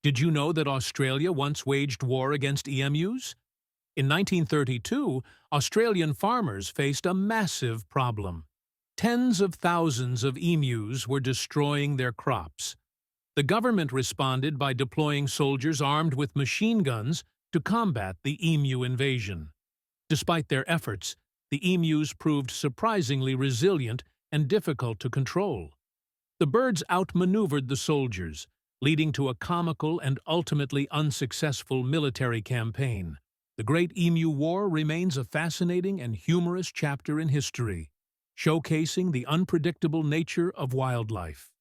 Did you know that Australia once waged war against emus? In 1932, Australian farmers faced a massive problem. Tens of thousands of emus were destroying their crops. The government responded by deploying soldiers armed with machine guns to combat the emu invasion. Despite their efforts, the emus proved surprisingly resilient and difficult to control. The birds outmaneuvered the soldiers, leading to a comical and ultimately unsuccessful military campaign. The Great Emu War remains a fascinating and humorous chapter in history, showcasing the unpredictable nature of wildlife.